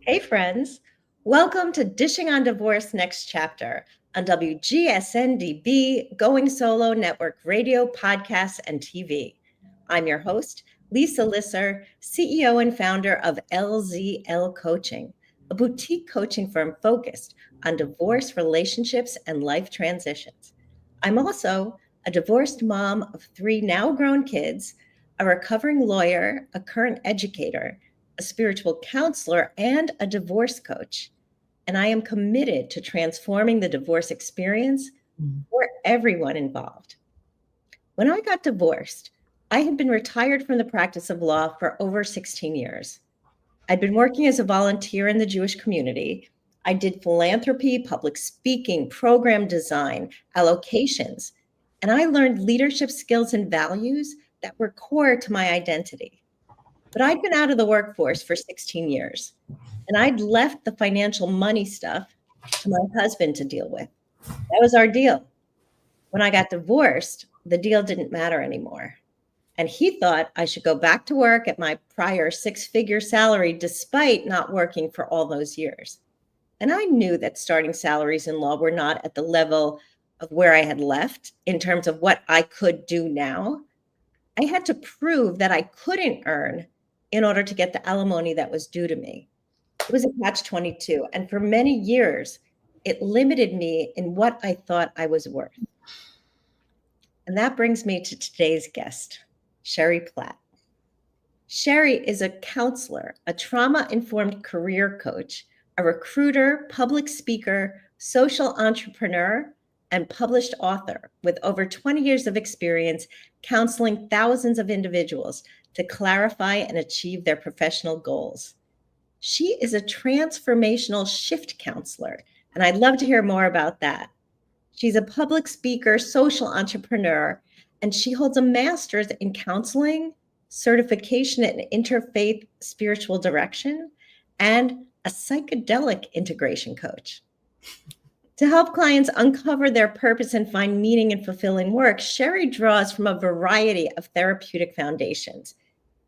Hey, friends. Welcome to Dishing on Divorce Next Chapter on WGSN-DB, Going Solo Network Radio, Podcasts, and TV. I'm your host, Lisa Lisser, CEO and founder of LZL Coaching, a boutique coaching firm focused on divorce, relationships, and life transitions. I'm also a divorced mom of 3 now grown kids, a recovering lawyer, a current educator, a spiritual counselor, and a divorce coach. And I am committed to transforming the divorce experience for everyone involved. When I got divorced, I had been retired from the practice of law for over 16 years. I'd been working as a volunteer in the Jewish community. I did philanthropy, public speaking, program design, allocations, and I learned leadership skills and values that were core to my identity. But I'd been out of the workforce for 16 years, and I'd left the financial money stuff to my husband to deal with. That was our deal. When I got divorced, the deal didn't matter anymore. And he thought I should go back to work at my prior 6-figure salary despite not working for all those years. And I knew that starting salaries in law were not at the level of where I had left in terms of what I could do now. I had to prove that I couldn't earn in order to get the alimony that was due to me. It was a catch-22, and for many years, it limited me in what I thought I was worth. And that brings me to today's guest, Sherry Platt. Sherry is a counselor, a trauma-informed career coach, a recruiter, public speaker, social entrepreneur, and published author with over 20 years of experience counseling thousands of individuals to clarify and achieve their professional goals. She is a transformational shift counselor, and I'd love to hear more about that. She's a public speaker, social entrepreneur, and she holds a master's in counseling, certification in interfaith spiritual direction, and a psychedelic integration coach. To help clients uncover their purpose and find meaning in fulfilling work, Sherry draws from a variety of therapeutic foundations: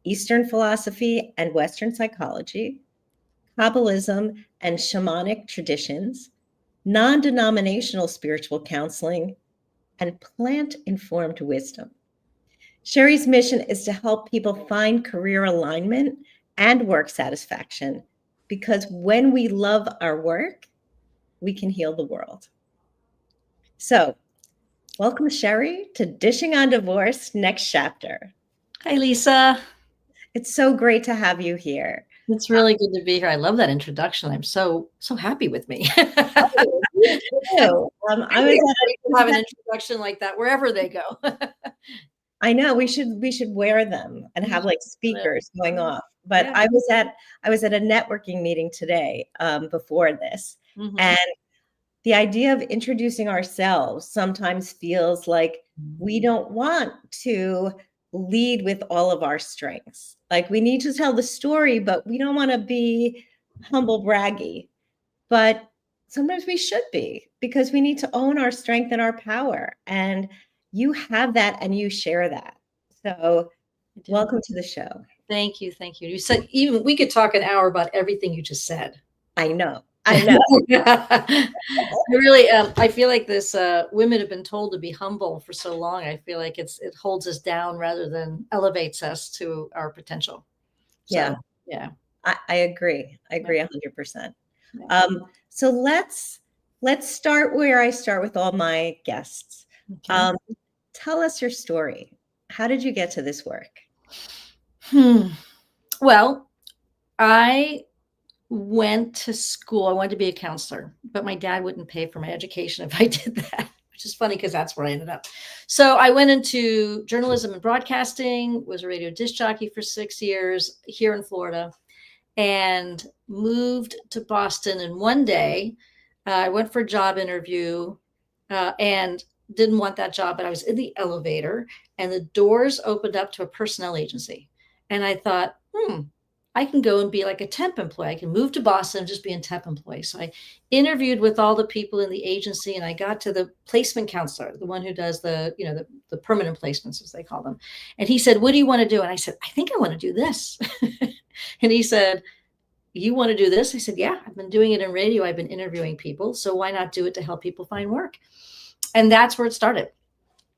Eastern philosophy and Western psychology, Kabbalism and shamanic traditions, non-denominational spiritual counseling, and plant-informed wisdom. Sherry's mission is to help people find career alignment and work satisfaction, because when we love our work, we can heal the world. So, welcome, Sherry, to Dishing on Divorce Next Chapter. Hi, Lisa. It's so great to have you here. It's really good to be here. I love that introduction. I'm so happy with me. Oh, me too. I was have an introduction like that wherever they go. I know we should wear them and have like speakers going off. But yeah. I was at a networking meeting today before this. Mm-hmm. And the idea of introducing ourselves sometimes feels like we don't want to lead with all of our strengths. Like we need to tell the story, but we don't want to be humble braggy. But sometimes we should be, because we need to own our strength and our power. And you have that and you share that. So welcome to the show. Thank you. Thank you. You said even we could talk an hour about everything you just said. I know. Really, I feel like this women have been told to be humble for so long. I feel like it holds us down rather than elevates us to our potential. So, yeah. I agree. I agree 100%. So let's start where I start with all my guests. Okay. Tell us your story. How did you get to this work? Well, I went to school. I wanted to be a counselor, but my dad wouldn't pay for my education if I did that, which is funny because that's where I ended up. So I went into journalism and broadcasting, was a radio disc jockey for 6 years here in Florida, and moved to Boston. And one day I went for a job interview and didn't want that job, but I was in the elevator and the doors opened up to a personnel agency. And I thought, I can go and be like a temp employee. I can move to Boston and just be a temp employee. So I interviewed with all the people in the agency, and I got to the placement counselor, the one who does the permanent placements, as they call them. And he said, "What do you want to do?" And I said, "I think I want to do this." And he said, you want to do this? I said, yeah, I've been doing it in radio. I've been interviewing people. So why not do it to help people find work? And that's where it started.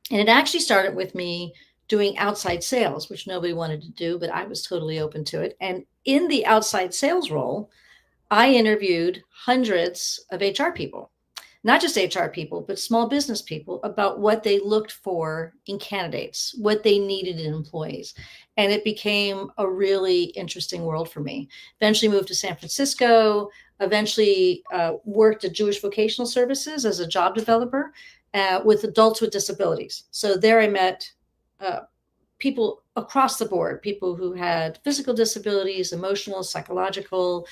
And it actually started with me doing outside sales, which nobody wanted to do, but I was totally open to it. And in the outside sales role, I interviewed hundreds of HR people, not just HR people, but small business people, about what they looked for in candidates, what they needed in employees. And it became a really interesting world for me. Eventually moved to San Francisco, eventually worked at Jewish Vocational Services as a job developer with adults with disabilities. So there I met people across the board, people who had physical disabilities, emotional, psychological,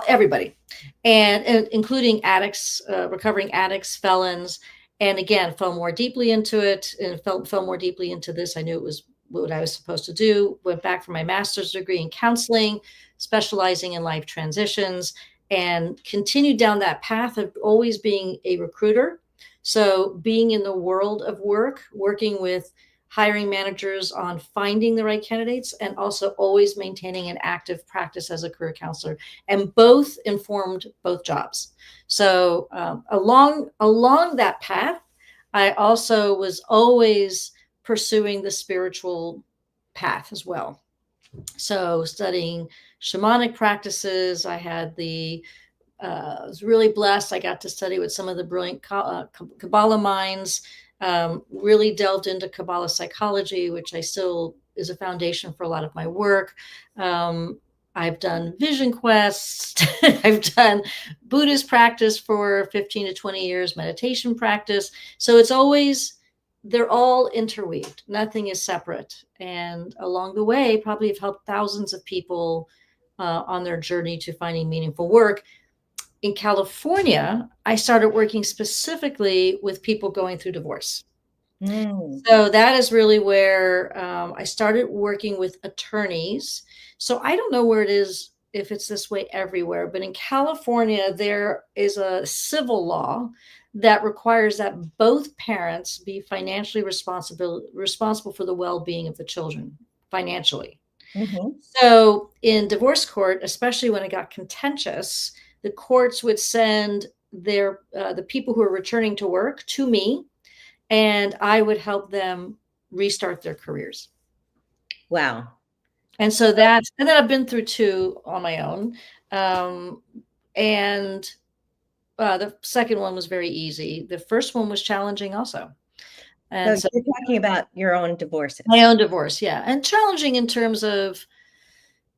everybody, and including addicts, recovering addicts, felons. And again, fell more deeply into it and fell more deeply into this. I knew it was what I was supposed to do. Went back for my master's degree in counseling, specializing in life transitions, and continued down that path of always being a recruiter. So being in the world of work, working with hiring managers on finding the right candidates, and also always maintaining an active practice as a career counselor, and both informed both jobs. So along that path, I also was always pursuing the spiritual path as well. So studying shamanic practices, I was really blessed. I got to study with some of the brilliant Kabbalah minds, really delved into Kabbalah psychology, which I still is a foundation for a lot of my work. I've done vision quests. I've done Buddhist practice for 15 to 20 years, meditation practice. So they're all interweaved. Nothing is separate. And along the way, probably have helped thousands of people on their journey to finding meaningful work. In California, I started working specifically with people going through divorce. So that is really where I started working with attorneys. So I don't know where it is, if it's this way everywhere, but in California, there is a civil law that requires that both parents be financially responsible for the well-being of the children financially. Mm-hmm. So in divorce court, especially when it got contentious, the courts would send the people who are returning to work to me, and I would help them restart their careers. Wow. And so and then I've been through two on my own. And the second one was very easy. The first one was challenging also. And so you're talking about your own divorces. My own divorce, yeah. And challenging in terms of,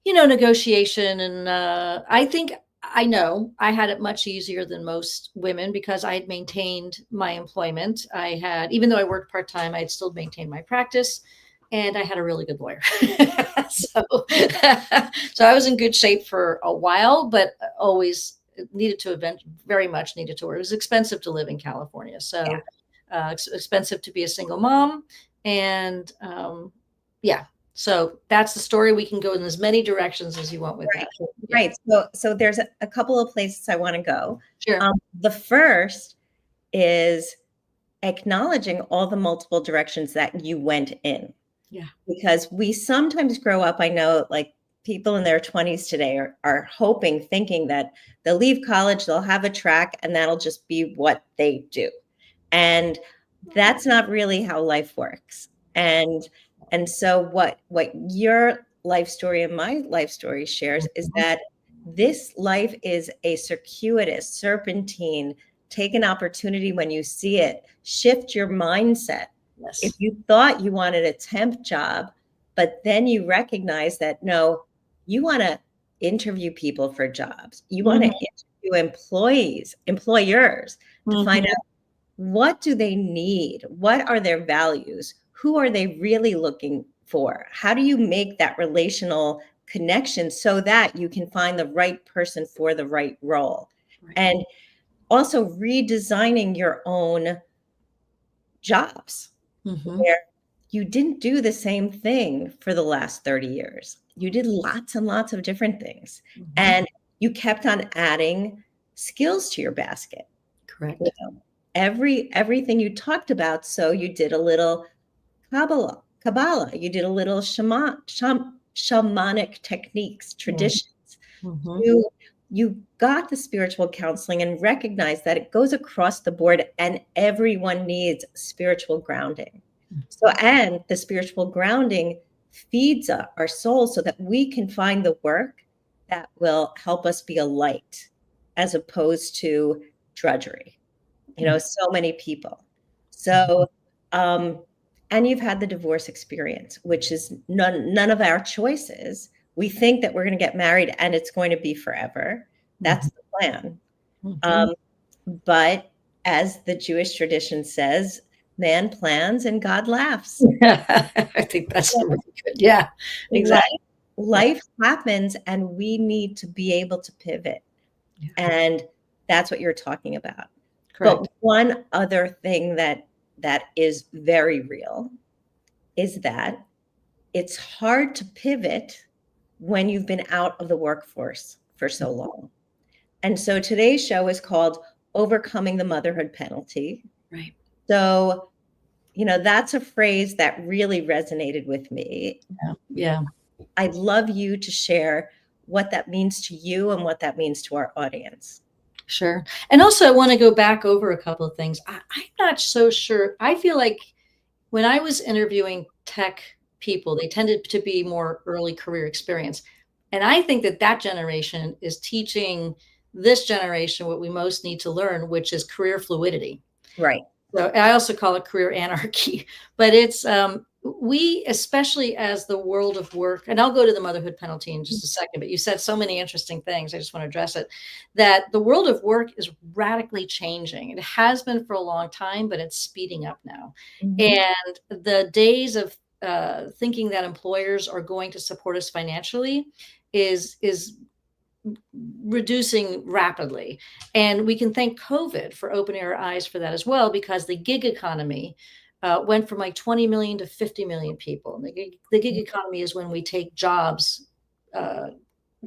negotiation. And I know I had it much easier than most women because I had maintained my employment. Even though I worked part-time, I had still maintained my practice, and I had a really good lawyer. So I was in good shape for a while, but always very much needed to work. It was expensive to live in California. So expensive to be a single mom. And so that's the story. We can go in as many directions as you want with that. Right. So there's a couple of places I want to go. Sure. The first is acknowledging all the multiple directions that you went in. Yeah. Because we sometimes grow up, I know, like people in their 20s today are thinking that they'll leave college, they'll have a track, and that'll just be what they do. And that's not really how life works. And so what your life story and my life story shares is that this life is a circuitous, serpentine, take an opportunity when you see it, shift your mindset. Yes. If you thought you wanted a temp job, but then you recognize that, no, you want to interview people for jobs. You want to interview employers to find out what do they need? What are their values? Who are they really looking for? How do you make that relational connection so that you can find the right person for the right role? Right. And also redesigning your own jobs where you didn't do the same thing for the last 30 years. You did lots and lots of different things. And you kept on adding skills to your basket. Correct. Everything you talked about. So you did a little Kabbalah, you did a little shamanic techniques, traditions. Mhm. You got the spiritual counseling and recognize that it goes across the board and everyone needs spiritual grounding. So, and the spiritual grounding feeds our soul so that we can find the work that will help us be a light as opposed to drudgery. So many people. So, and you've had the divorce experience, which is none of our choices. We think that we're going to get married and it's going to be forever. That's the plan. Mhm. But as the Jewish tradition says, man plans and God laughs. I think that's really good. Yeah, Life, exactly. Yeah. life happens and we need to be able to pivot. Yeah. And that's what you're talking about. But Correct. one other thing that is very real is that it's hard to pivot when you've been out of the workforce for so long. And so today's show is called Overcoming the Motherhood Penalty. Right. So, that's a phrase that really resonated with me. Yeah. Yeah. I'd love you to share what that means to you and what that means to our audience. Sure. And also, I want to go back over a couple of things. I'm not so sure. I feel like when I was interviewing tech people, they tended to be more early career experience. And I think that generation is teaching this generation what we most need to learn, which is career fluidity. Right. So I also call it career anarchy, but it's we, especially as the world of work, and I'll go to the motherhood penalty in just a second, but you said so many interesting things. I just want to address it, that the world of work is radically changing. It has been for a long time, but it's speeding up now. Mhm. And the days of thinking that employers are going to support us financially is reducing rapidly. And we can thank COVID for opening our eyes for that as well, because the gig economy went from like 20 million to 50 million people. And the gig economy is when we take jobs,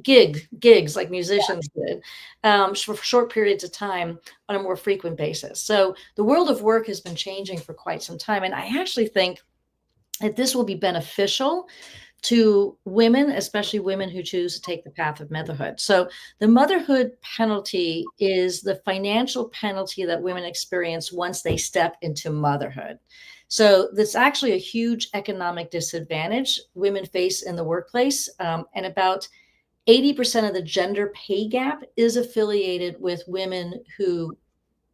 gigs like musicians did, for short periods of time on a more frequent basis. So the world of work has been changing for quite some time. And I actually think that this will be beneficial to women, especially women who choose to take the path of motherhood. So the motherhood penalty is the financial penalty that women experience once they step into motherhood. So that's actually a huge economic disadvantage women face in the workplace. And about 80% of the gender pay gap is affiliated with women who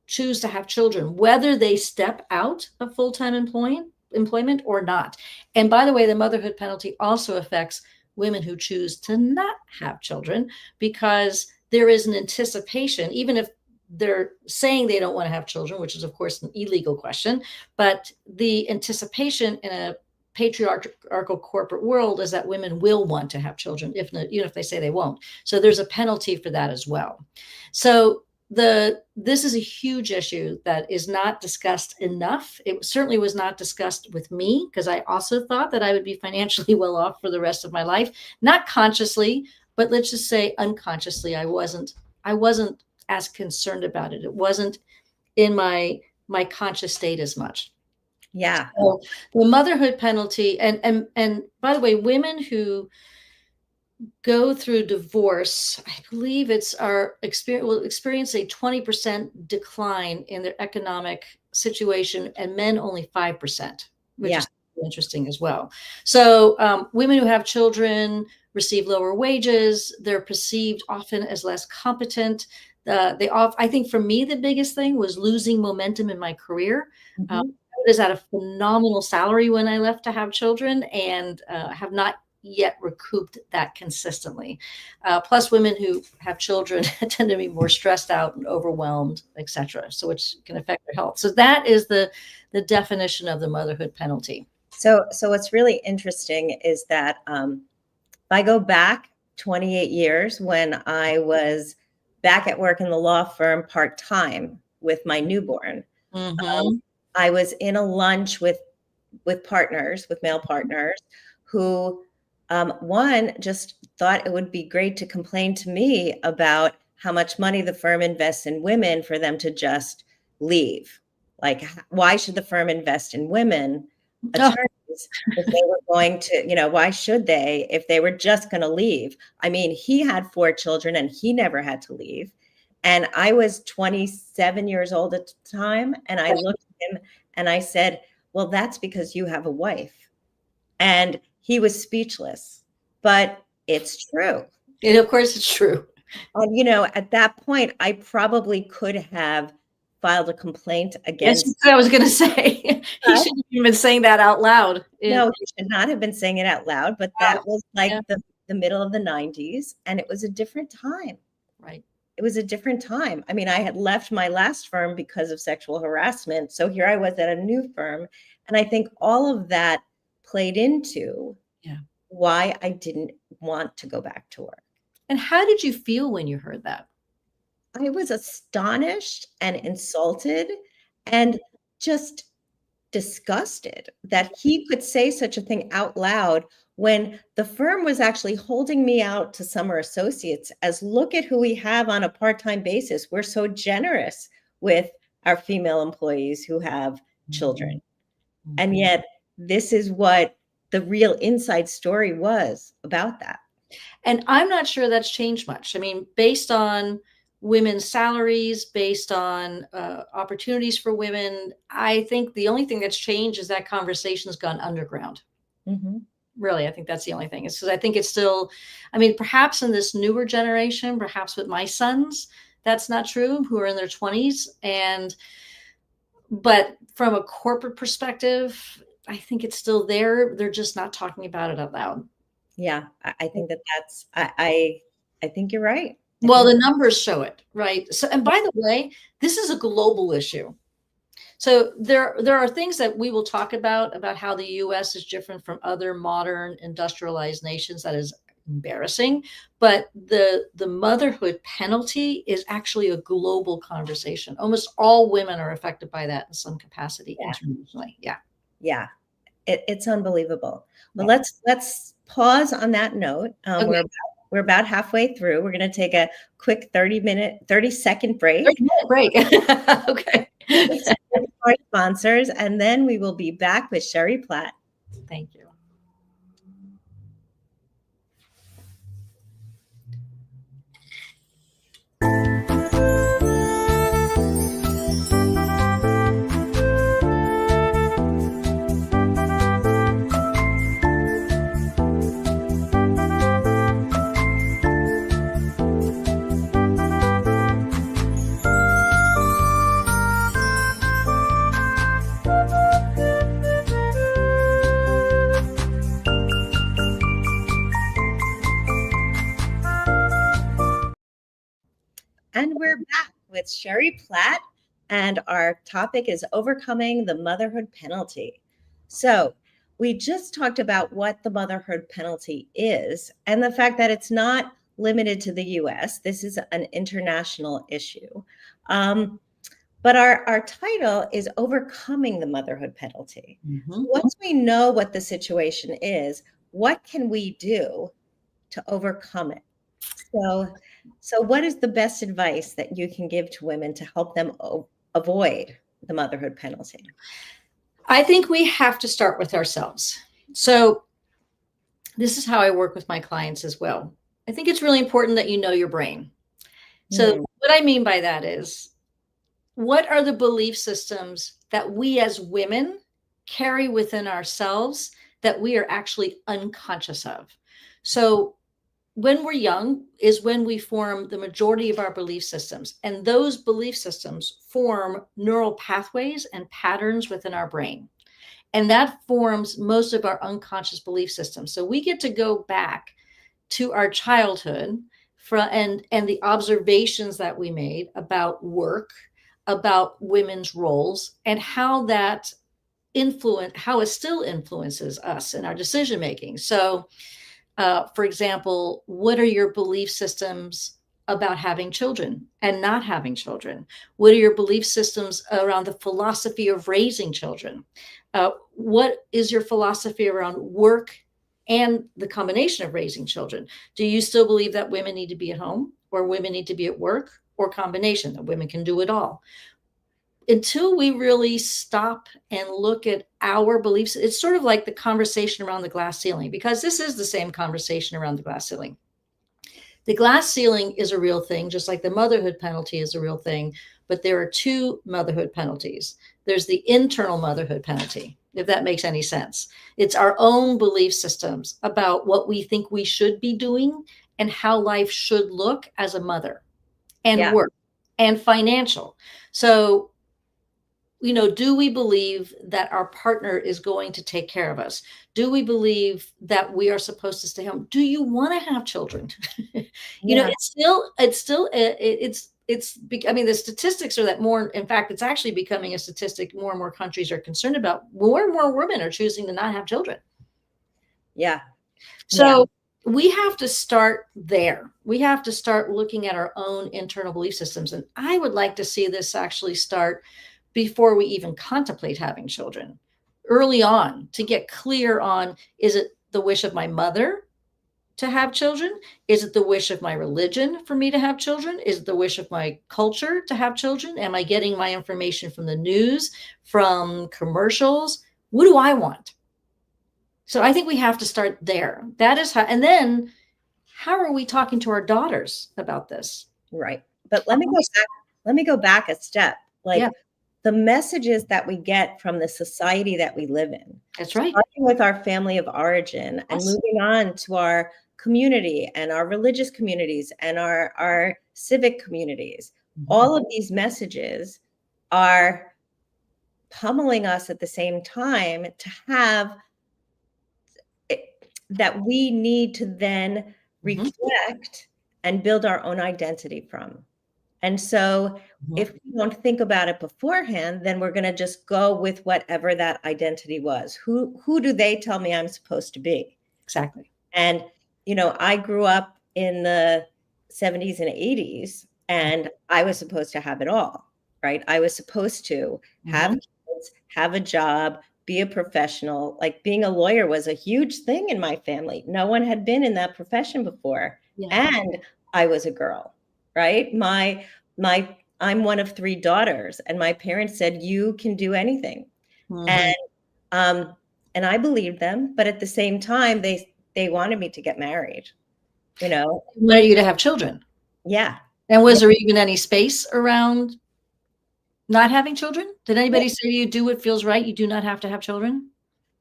choose to have children, whether they step out of full-time employment or not. And by the way, the motherhood penalty also affects women who choose to not have children, because there is an anticipation, even if they're saying they don't want to have children, which is of course an illegal question, but the anticipation in a patriarchal corporate world is that women will want to have children, even if they say they won't. So there's a penalty for that as well. So this is a huge issue that is not discussed enough. It certainly was not discussed with me, because I also thought that I would be financially well off for the rest of my life, not consciously, but let's just say unconsciously. I wasn't as concerned about it. It wasn't in my conscious state as much. Yeah. So the motherhood penalty, and by the way, women who go through divorce, I believe will experience a 20% decline in their economic situation, and men only 5%, which is interesting as well. So women who have children receive lower wages. They're perceived often as less competent. I think for me, the biggest thing was losing momentum in my career. I was at a phenomenal salary when I left to have children, and have not yet recouped that consistently. Plus, women who have children tend to be more stressed out and overwhelmed, etc. So which can affect their health. So that is the definition of the motherhood penalty. So what's really interesting is that I go back 28 years when I was back at work in the law firm part-time with my newborn. I was in a lunch with partners, with male partners, who one just thought it would be great to complain to me about how much money the firm invests in women for them to just leave. Like, why should the firm invest in women attorneys if they were going to, why should they if they were just going to leave? I mean, he had 4 children and he never had to leave. And I was 27 years old at the time. And I looked at him and I said, well, that's because you have a wife. And he was speechless, but it's true. And of course it's true. And, at that point, I probably could have filed a complaint against. Yes, I was going to say, he shouldn't have even been saying that out loud. No, he should not have been saying it out loud, but that was like the middle of the 90s, and it was a different time. Right. It was a different time. I mean, I had left my last firm because of sexual harassment. So here I was at a new firm. And I think all of that played into why I didn't want to go back to work. And how did you feel when you heard that? I was astonished and insulted and just disgusted that he could say such a thing out loud when the firm was actually holding me out to summer associates as, look at who we have on a part-time basis. We're so generous with our female employees who have children. Mm-hmm. And yet this is what the real inside story was about that. And I'm not sure that's changed much. I mean, based on women's salaries, based on opportunities for women, I think the only thing that's changed is that conversation's gone underground. Mm-hmm. Really, I think that's the only thing. It's because I think it's still, I mean, perhaps in this newer generation, perhaps with my sons, that's not true, who are in their 20s. But from a corporate perspective, I think it's still there. They're just not talking about it out loud. Yeah, I think that's, I think you're right. Well, the numbers show it, right? So, and by the way, this is a global issue. So there are things that we will talk about how the U.S. is different from other modern industrialized nations. That is embarrassing. But the motherhood penalty is actually a global conversation. Almost all women are affected by that in some capacity internationally. Yeah. It's unbelievable. Well, let's pause on that note. Okay. We're about halfway through. We're going to take a quick 30-second break. 30-minute break. Okay. Our sponsors, and then we will be back with Sherry Platt. Thank you. And we're back with Sherry Platt, and our topic is overcoming the motherhood penalty. So we just talked about what the motherhood penalty is and the fact that it's not limited to the US. This is an international issue. But our title is Overcoming the Motherhood Penalty. Mm-hmm. So once we know what the situation is, what can we do to overcome it? So what is the best advice that you can give to women to help them avoid the motherhood penalty? I think we have to start with ourselves. So this is how I work with my clients as well. I think it's really important that you know your brain. So what I mean by that is, what are the belief systems that we as women carry within ourselves that we are actually unconscious of? So when we're young is when we form the majority of our belief systems. And those belief systems form neural pathways and patterns within our brain. And that forms most of our unconscious belief systems. So we get to go back to our childhood and the observations that we made about work, about women's roles, and how that how it still influences us in our decision making. So for example, what are your belief systems about having children and not having children? What are your belief systems around the philosophy of raising children? What is your philosophy around work and the combination of raising children? Do you still believe that women need to be at home, or women need to be at work, or combination, that women can do it all? until we really stop and look at our beliefs, it's sort of like the conversation around the glass ceiling, because this is the same conversation around the glass ceiling. The glass ceiling is a real thing, just like the motherhood penalty is a real thing, but there are two motherhood penalties. There's the internal motherhood penalty, if that makes any sense. It's our own belief systems about what we think we should be doing and how life should look as a mother and work and financial. So, do we believe that our partner is going to take care of us? Do we believe that we are supposed to stay home? Do you want to have children? The statistics are that more, in fact, it's actually becoming a statistic more and more countries are concerned about. More and more women are choosing to not have children. Yeah. So we have to start there. We have to start looking at our own internal belief systems. And I would like to see this actually start before we even contemplate having children, early on, to get clear on, is it the wish of my mother to have children? Is it the wish of my religion for me to have children? Is it the wish of my culture to have children? Am I getting my information from the news, from commercials? What do I want? So I think we have to start there. That is how, and then how are we talking to our daughters about this? Right. But let me go back a step. The messages that we get from the society that we live in. That's right. Starting with our family of origin and moving on to our community and our religious communities and our civic communities. Mm-hmm. All of these messages are pummeling us at the same time to have that we need to then reflect and build our own identity from. And so if we don't think about it beforehand, then we're going to just go with whatever that identity was. Who do they tell me I'm supposed to be? Exactly. And, I grew up in the 70s and 80s, and I was supposed to have it all, right? I was supposed to have kids, have a job, be a professional. Like, being a lawyer was a huge thing in my family. No one had been in that profession before. Yeah. And I was a girl. Right. I'm one of 3 daughters, and my parents said, you can do anything. And I believed them. But at the same time, they wanted me to get married, Wanted you to have children. Yeah. And was there even any space around not having children? Did anybody say to you, do what feels right? You do not have to have children?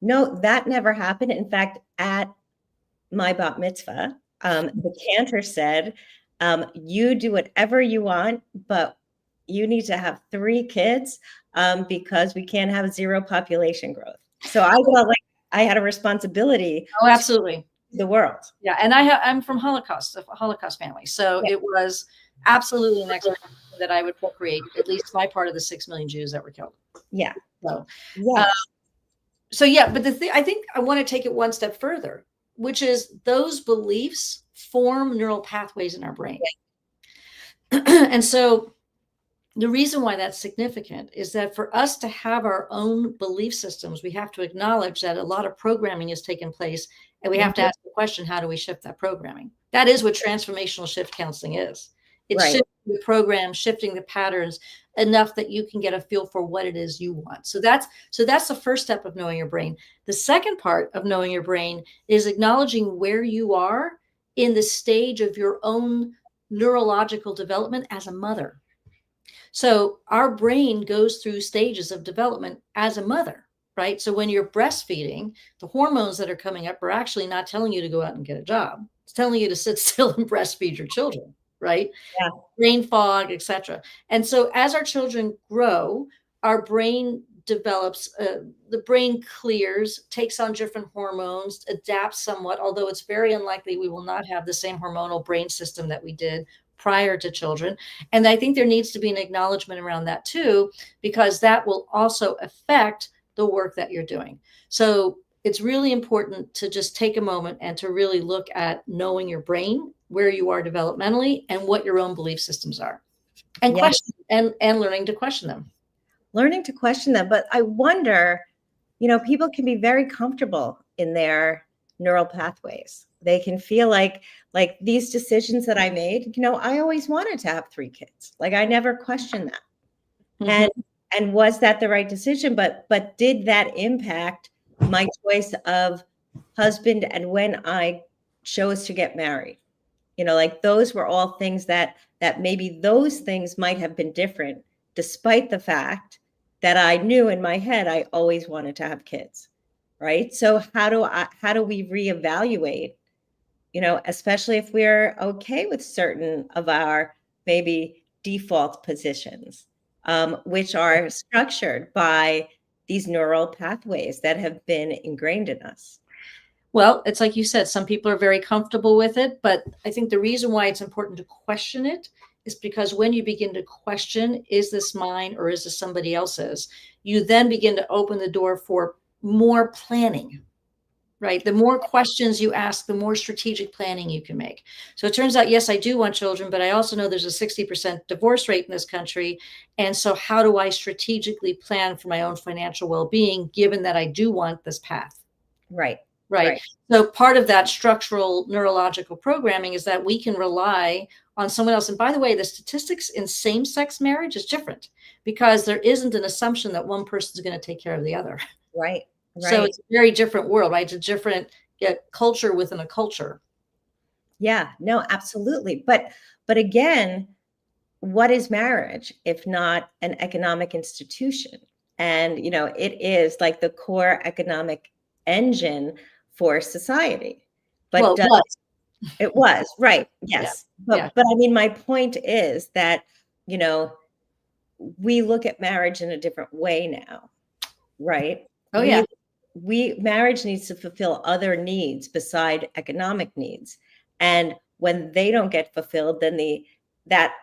No, that never happened. In fact, at my bat mitzvah, the cantor said, you do whatever you want, but you need to have 3 kids because we can't have 0 population growth. So I felt like I had a responsibility. Oh, absolutely. To the world. Yeah. And I'm from a Holocaust family. So it was absolutely an expectation that I would procreate at least my part of the 6 million Jews that were killed. Yeah. But I think I want to take it one step further, which is those beliefs form neural pathways in our brain. And so the reason why that's significant is that for us to have our own belief systems, we have to acknowledge that a lot of programming has taken place, and we have to ask the question, how do we shift that programming? That is what transformational shift counseling is. It's shifting the program, shifting the patterns enough that you can get a feel for what it is you want. So that's the first step of knowing your brain. The second part of knowing your brain is acknowledging where you are in the stage of your own neurological development as a mother. So our brain goes through stages of development as a mother, right? So when you're breastfeeding, the hormones that are coming up are actually not telling you to go out and get a job. It's telling you to sit still and breastfeed your children, right? Yeah. Brain fog, etc. And so as our children grow, our brain develops, the brain clears, takes on different hormones, adapts somewhat, although it's very unlikely we will not have the same hormonal brain system that we did prior to children. And I think there needs to be an acknowledgement around that too, because that will also affect the work that you're doing. So it's really important to just take a moment and to really look at knowing your brain, where you are developmentally, and what your own belief systems are, and question and learning to question them. Learning to question them. But I wonder, people can be very comfortable in their neural pathways. They can feel like these decisions that I made, I always wanted to have 3 kids. Like, I never questioned that. Mm-hmm. And was that the right decision? But did that impact my choice of husband and when I chose to get married? Like those were all things that maybe those things might have been different, despite the fact that I knew in my head I always wanted to have kids. Right. So how do we reevaluate, especially if we're okay with certain of our maybe default positions, which are structured by these neural pathways that have been ingrained in us. Well, it's like you said, some people are very comfortable with it, but I think the reason why it's important to question it is because when you begin to question, is this mine or is this somebody else's, you then begin to open the door for more planning, right? The more questions you ask, the more strategic planning you can make. So it turns out, yes, I do want children, but I also know there's a 60% divorce rate in this country. And so how do I strategically plan for my own financial well-being, given that I do want this path? Right. Right. So part of that structural neurological programming is that we can rely on someone else. And by the way, the statistics in same-sex marriage is different because there isn't an assumption that one person is going to take care of the other. Right. So it's a very different world, right? It's a different culture within a culture. Yeah, no, absolutely. But again, what is marriage if not an economic institution? And, it is like the core economic engine for society. But it was, right. Yes. But I mean, my point is that, we look at marriage in a different way now, right? Oh, yeah. Marriage needs to fulfill other needs beside economic needs. And when they don't get fulfilled, then that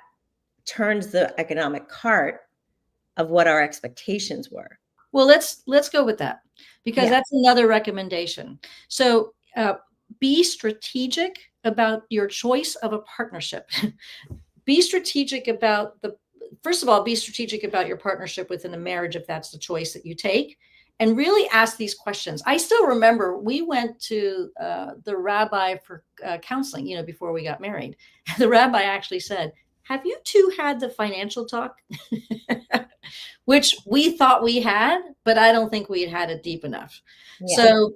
turns the economic cart of what our expectations were. Well, let's go with that because that's another recommendation. So be strategic about your choice of a partnership. Be strategic about first of all, be strategic about your partnership within a marriage if that's the choice that you take. And really ask these questions. I still remember we went to the rabbi for counseling, before we got married. The rabbi actually said, "Have you two had the financial talk?" Which we thought we had, but I don't think we had it deep enough. Yeah. So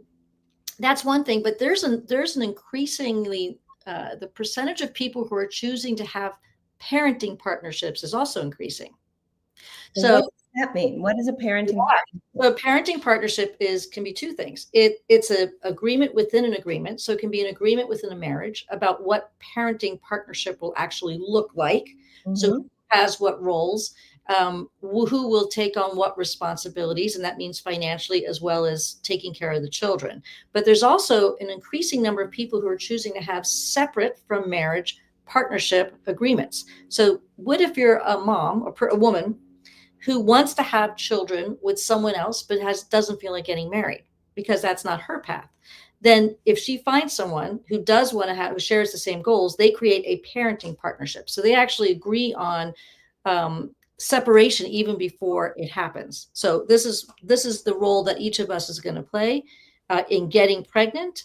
that's one thing. But there's an increasingly the percentage of people who are choosing to have parenting partnerships is also increasing. So what does that mean? What is a parenting partnership? So a parenting partnership can be two things. It's an agreement within an agreement. So it can be an agreement within a marriage about what parenting partnership will actually look like. Mm-hmm. So who has what roles, who will take on what responsibilities, and that means financially as well as taking care of the children. But there's also an increasing number of people who are choosing to have separate from marriage partnership agreements. So what if you're a mom, a woman, who wants to have children with someone else, but doesn't feel like getting married because that's not her path? Then if she finds someone who does want to who shares the same goals, they create a parenting partnership. So they actually agree on separation even before it happens. So this is the role that each of us is going to play in getting pregnant,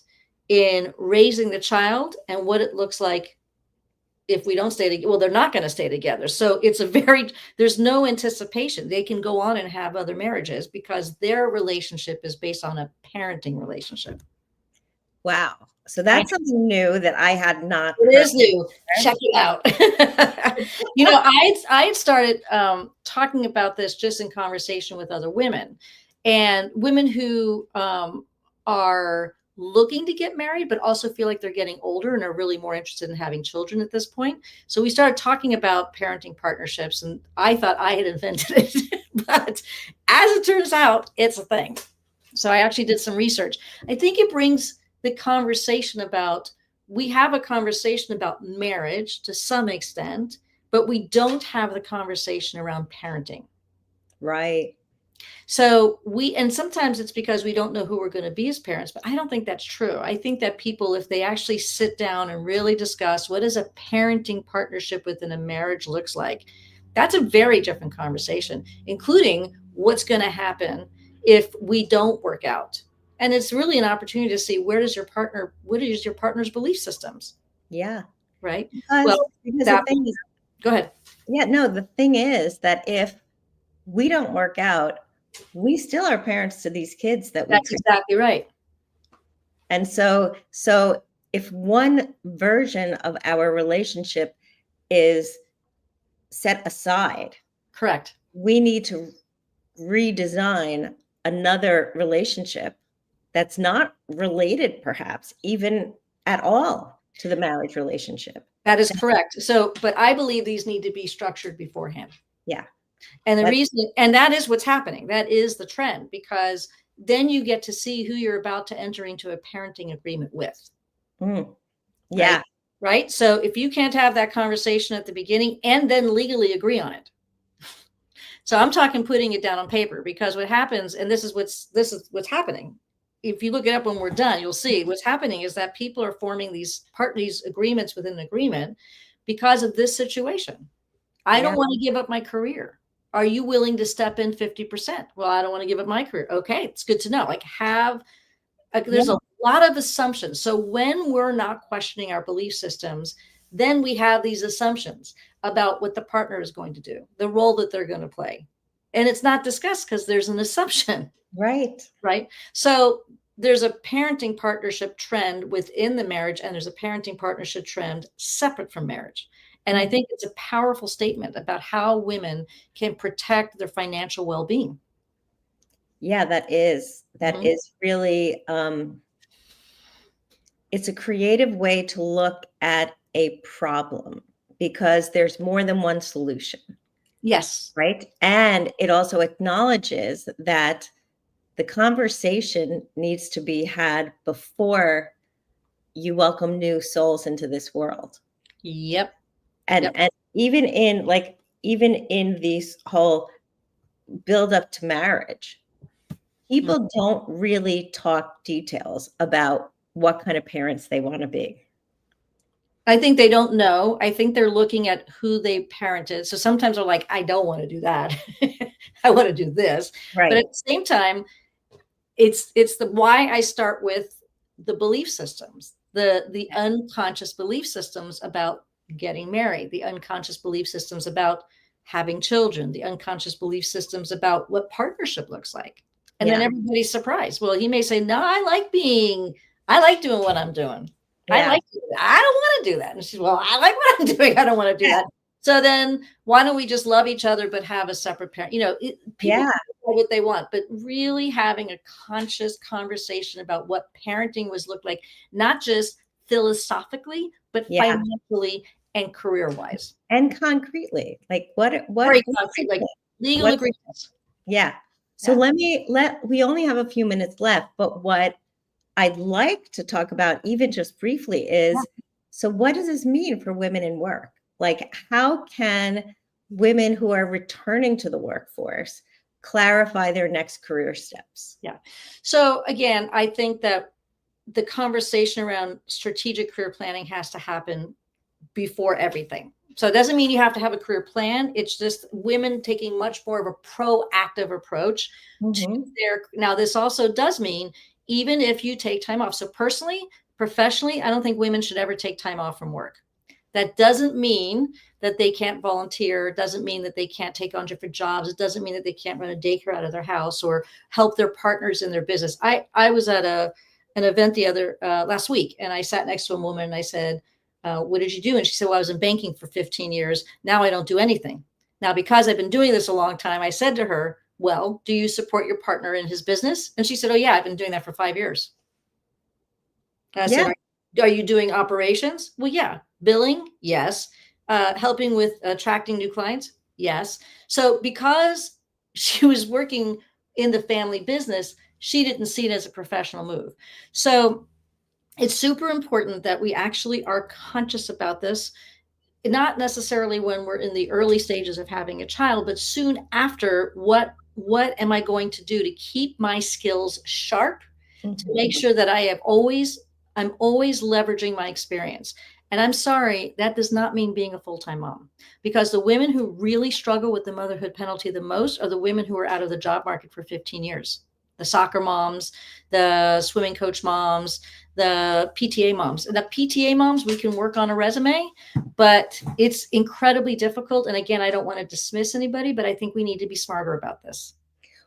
in raising the child, and what it looks like if we don't stay together. Well, they're not going to stay together. So there's no anticipation. They can go on and have other marriages because their relationship is based on a parenting relationship. Wow. So that's something new that I had not. It is new. Check it out. I had started talking about this just in conversation with other women, and women who are looking to get married, but also feel like they're getting older and are really more interested in having children at this point. So we started talking about parenting partnerships, and I thought I had invented it, but as it turns out, it's a thing. So I actually did some research. I think it brings the conversation we have a conversation about marriage to some extent, but we don't have the conversation around parenting. Right. So and sometimes it's because we don't know who we're going to be as parents, but I don't think that's true. I think that people, if they actually sit down and really discuss what is a parenting partnership within a marriage looks like, that's a very different conversation, including what's going to happen if we don't work out. And it's really an opportunity to see what is your partner's belief systems? Yeah. Right. Because go ahead. Yeah, no, the thing is that if we don't work out, we still are parents to these kids that we That's create. exactly right. And so if one version of our relationship is set aside, Correct. we need to redesign another relationship that's not related, perhaps even at all, to the marriage relationship. That is correct. So, but I believe these need to be structured beforehand. Yeah. And the reason, and that is what's happening. That is the trend, because then you get to see who you're about to enter into a parenting agreement with. Yeah. Right. So if you can't have that conversation at the beginning and then legally agree on it. So I'm talking putting it down on paper, because what happens, and this is what's happening. If you look it up when we're done, you'll see what's happening is that people are forming these agreements within an agreement because of this situation. I don't want to give up my career. Are you willing to step in 50%? Well, I don't want to give up my career. Okay, it's good to know. There's a lot of assumptions. So when we're not questioning our belief systems, then we have these assumptions about what the partner is going to do, the role that they're going to play. And it's not discussed because there's an assumption. Right. So there's a parenting partnership trend within the marriage, and there's a parenting partnership trend separate from marriage. And I think it's a powerful statement about how women can protect their financial well-being. Yeah, that is really, it's a creative way to look at a problem, because there's more than one solution. Yes. Right. And it also acknowledges that the conversation needs to be had before you welcome new souls into this world. Yep. And even in these whole build up to marriage, people don't really talk details about what kind of parents they want to be. I think they don't know. I think they're looking at who they parented. So sometimes they're like, I don't want to do that. I want to do this. Right. But at the same time, it's the why I start with the belief systems, the unconscious belief systems about getting married, the unconscious belief systems about having children, the unconscious belief systems about what partnership looks like. And then everybody's surprised. Well, he may say, no, I like doing what I'm doing. I don't want to do that. And she's, well, I like what I'm doing. I don't want to do that. So then why don't we just love each other, but have a separate parent? People know what they want, but really having a conscious conversation about what parenting was look like, not just philosophically, but financially and career-wise. And concretely, like what very concrete, like legal agreements. Yeah. So we only have a few minutes left, but what I'd like to talk about, even just briefly, is so what does this mean for women in work? Like, how can women who are returning to the workforce clarify their next career steps? Yeah. So again, I think that the conversation around strategic career planning has to happen before everything. So it doesn't mean you have to have a career plan. It's just women taking much more of a proactive approach to their. Now, this also does mean even if you take time off. So personally, professionally, I don't think women should ever take time off from work. That doesn't mean that they can't volunteer. It doesn't mean that they can't take on different jobs. It doesn't mean that they can't run a daycare out of their house or help their partners in their business. I was at an event last week, and I sat next to a woman and I said, what did you do? And she said, well, I was in banking for 15 years. Now I don't do anything. Now, because I've been doing this a long time, I said to her, well, do you support your partner in his business? And she said, oh, yeah, I've been doing that for 5 years. And I said, are you doing operations? Well, yeah. Billing? Yes. Helping with attracting new clients? Yes. So because she was working in the family business, she didn't see it as a professional move. So it's super important that we actually are conscious about this, not necessarily when we're in the early stages of having a child, but soon after. What am I going to do to keep my skills sharp, to make sure that I'm always leveraging my experience? And I'm sorry, that does not mean being a full-time mom, because the women who really struggle with the motherhood penalty the most are the women who are out of the job market for 15 years. the soccer moms, the swimming coach moms, the PTA moms. And the PTA moms, we can work on a resume, but it's incredibly difficult. And again, I don't want to dismiss anybody, but I think we need to be smarter about this.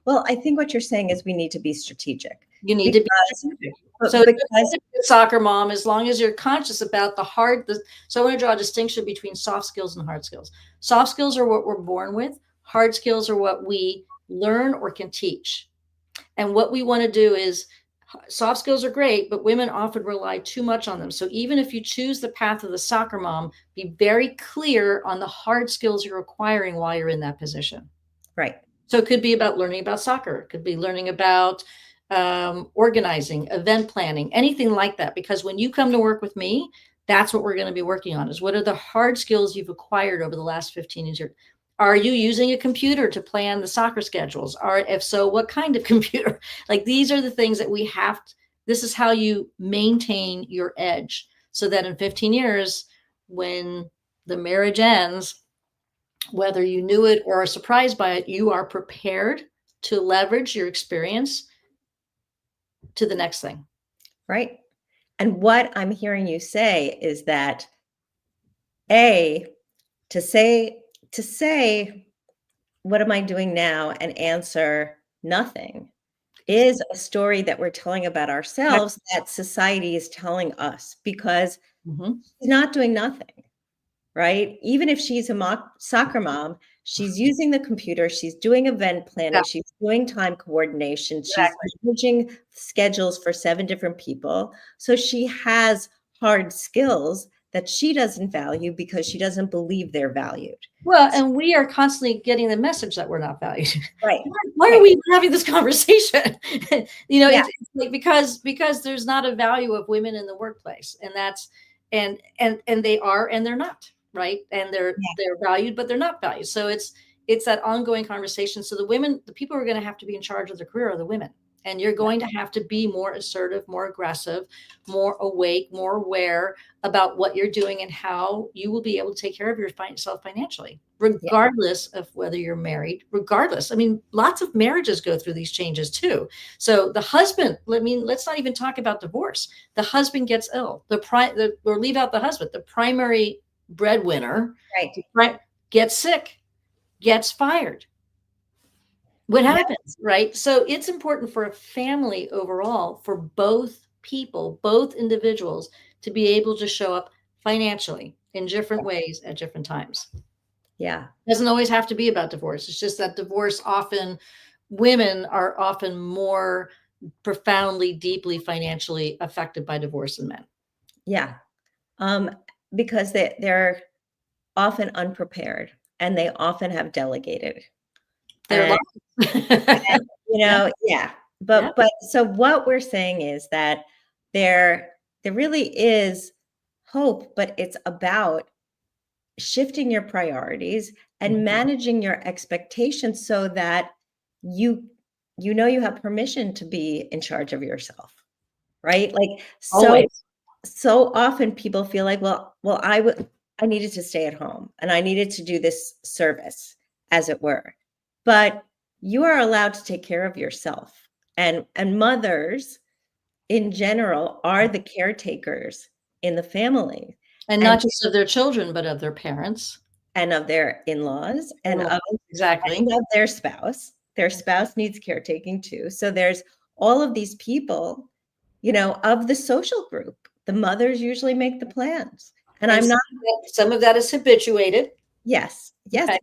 Well, I think what you're saying is we need to be strategic. You need to be strategic. So because a soccer mom, as long as you're conscious about so I want to draw a distinction between soft skills and hard skills. Soft skills are what we're born with. Hard skills are what we learn or can teach. And what we want to do is, soft skills are great, but women often rely too much on them. So even if you choose the path of the soccer mom, be very clear on the hard skills you're acquiring while you're in that position. Right. So it could be about learning about soccer. It could be learning about organizing, event planning, anything like that. Because when you come to work with me, that's what we're going to be working on, is what are the hard skills you've acquired over the last 15 years. Are you using a computer to plan the soccer schedules? Or if so, what kind of computer? Like, these are the things that we have this is how you maintain your edge, so that in 15 years, when the marriage ends, whether you knew it or are surprised by it, you are prepared to leverage your experience to the next thing. Right. And what I'm hearing you say is that to say, what am I doing now, and answer nothing is a story that we're telling about ourselves that society is telling us, because she's not doing nothing, right? Even if she's a soccer mom, she's using the computer, she's doing event planning, she's doing time coordination, she's managing schedules for 7 different people. So she has hard skills that she doesn't value because she doesn't believe they're valued. Well, and we are constantly getting the message that we're not valued. Right. Why are we having this conversation? It's like, because there's not a value of women in the workplace, and that's and they are, and they're not, right? And they're valued, but they're not valued. So it's that ongoing conversation. So the people who are going to have to be in charge of their career are the women. And you're going to have to be more assertive, more aggressive, more awake, more aware about what you're doing and how you will be able to take care of yourself financially, regardless of whether you're married, regardless. I mean, lots of marriages go through these changes too. So the husband, let's not even talk about divorce. The husband gets ill, or leave out the husband, the primary breadwinner, gets sick, gets fired. What happens, right? So it's important for a family overall, for both people, both individuals, to be able to show up financially in different ways at different times. Yeah. It doesn't always have to be about divorce. It's just that women are often more profoundly, deeply financially affected by divorce than men. Yeah. Because they're often unprepared, and they often have delegated. But so what we're saying is that there really is hope, but it's about shifting your priorities and managing your expectations so that you have permission to be in charge of yourself, right? Like, so often people feel like, well, I needed to stay at home and I needed to do this service, as it were. But you are allowed to take care of yourself. And mothers in general are the caretakers in the family. And not just of their children, but of their parents. And of their in-laws, and of their spouse. Their spouse needs caretaking too. So there's all of these people, of the social group. The mothers usually make the plans. And some of that is habituated. Yes. Okay.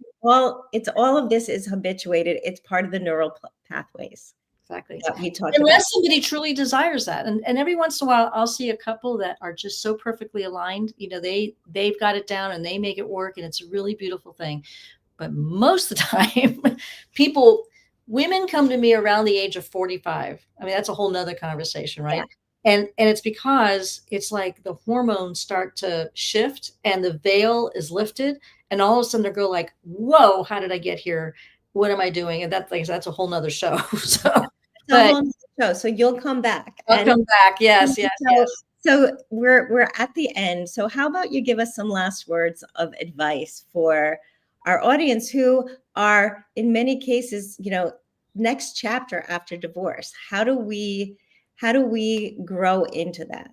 It's all of this is habituated. It's part of the neural pathways. Exactly. Unless somebody truly desires that. And every once in a while, I'll see a couple that are just so perfectly aligned. They've got it down and they make it work. And it's a really beautiful thing. But most of the time, women come to me around the age of 45. I mean, that's a whole nother conversation, right? Yeah. And it's because it's like the hormones start to shift and the veil is lifted. And all of a sudden they go like, whoa, how did I get here? What am I doing? And that's a whole nother show. So you'll come back. I'll come back. Yes. So we're at the end. So how about you give us some last words of advice for our audience who are in many cases, next chapter after divorce? How do we grow into that?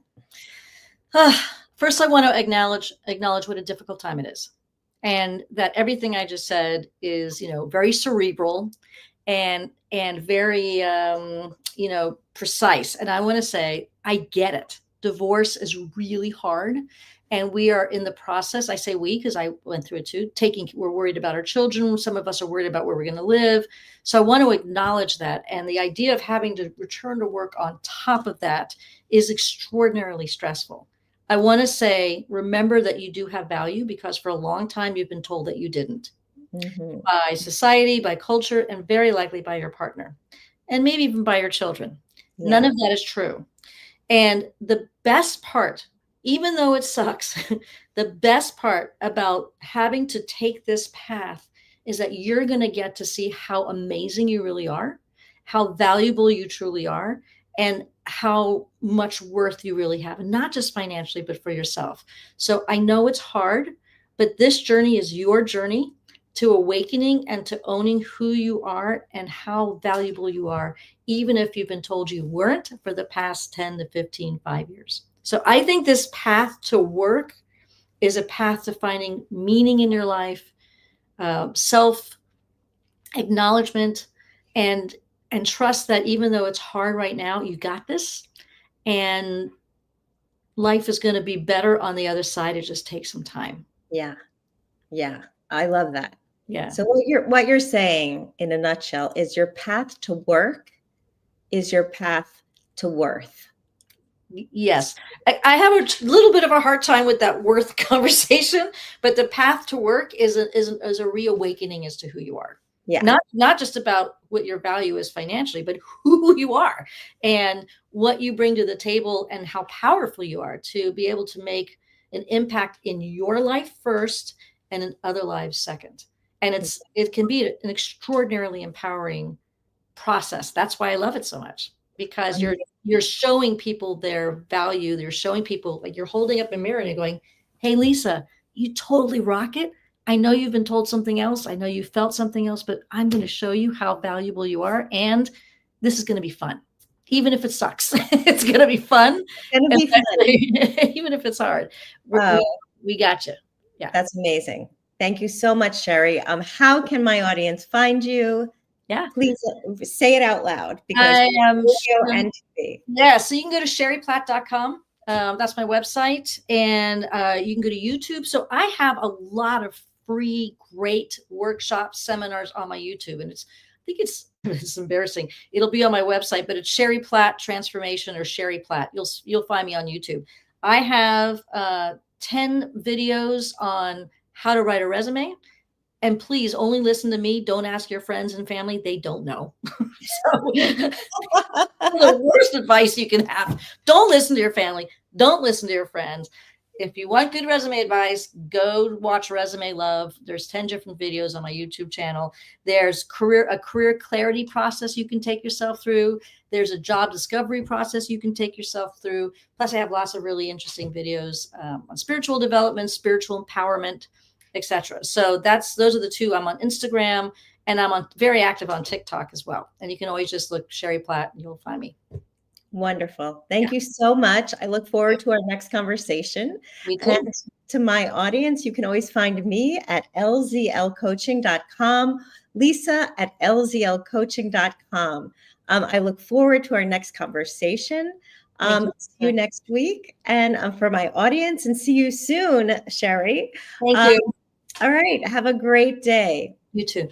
First, I want to acknowledge what a difficult time it is, and that everything I just said is, very cerebral and very, precise. And I want to say, I get it. Divorce is really hard. And we are in the process. I say we, because I went through it too. We're worried about our children. Some of us are worried about where we're going to live. So I want to acknowledge that. And the idea of having to return to work on top of that is extraordinarily stressful. I want to say, remember that you do have value, because for a long time you've been told that you didn't. Mm-hmm. By society, by culture, and very likely by your partner, and maybe even by your children. Yeah. None of that is true. And the best part, even though it sucks, the best part about having to take this path is that you're going to get to see how amazing you really are, how valuable you truly are, and how much worth you really have, and not just financially, but for yourself. So I know it's hard, but this journey is your journey to awakening and to owning who you are and how valuable you are, even if you've been told you weren't for the past 10 to 15, 5 years. So I think this path to work is a path to finding meaning in your life, self-acknowledgement, and trust that even though it's hard right now, you got this, and life is going to be better on the other side. It just takes some time. Yeah. Yeah. I love that. Yeah. So what you're saying in a nutshell is your path to work is your path to worth. Yes. I have a little bit of a hard time with that worth conversation, but the path to work is a reawakening as to who you are. Yeah. Not just about what your value is financially, but who you are and what you bring to the table and how powerful you are to be able to make an impact in your life first and in other lives second. And it can be an extraordinarily empowering process. That's why I love it so much, because you're showing people their value. You're showing people, like, you're holding up a mirror and you're going, hey, Lisa, you totally rock it. I know you've been told something else. I know you felt something else, but I'm going to show you how valuable you are. And this is going to be fun. Even if it sucks, it's going to be fun. It's going to be fun. Even if it's hard. We got you. Yeah. That's amazing. Thank you so much, Sherry. How can my audience find you? Yeah. Please say it out loud, because I am radio and TV. Yeah. So you can go to sherryplatt.com. That's my website. And you can go to YouTube. So I have a lot of free, great workshops, seminars on my YouTube. And I think it's embarrassing. It'll be on my website, but it's Sherry Platt Transformation or Sherry Platt. You'll find me on YouTube. I have 10 videos on how to write a resume. And please only listen to me. Don't ask your friends and family. They don't know. The worst advice you can have. Don't listen to your family. Don't listen to your friends. If you want good resume advice, go watch Resume Love. There's 10 different videos on my YouTube channel. There's a career clarity process you can take yourself through. There's a job discovery process you can take yourself through. Plus, I have lots of really interesting videos on spiritual development, spiritual empowerment, etc. So those are the two. I'm on Instagram, and I'm very active on TikTok as well. And you can always just look Sherry Platt and you'll find me. Wonderful. Thank you so much. I look forward to our next conversation. And to my audience, you can always find me at lzlcoaching.com, Lisa at lzlcoaching.com. I look forward to our next conversation. See you next week. And for my audience, and see you soon, Sherry. Thank you. All right. Have a great day. You too.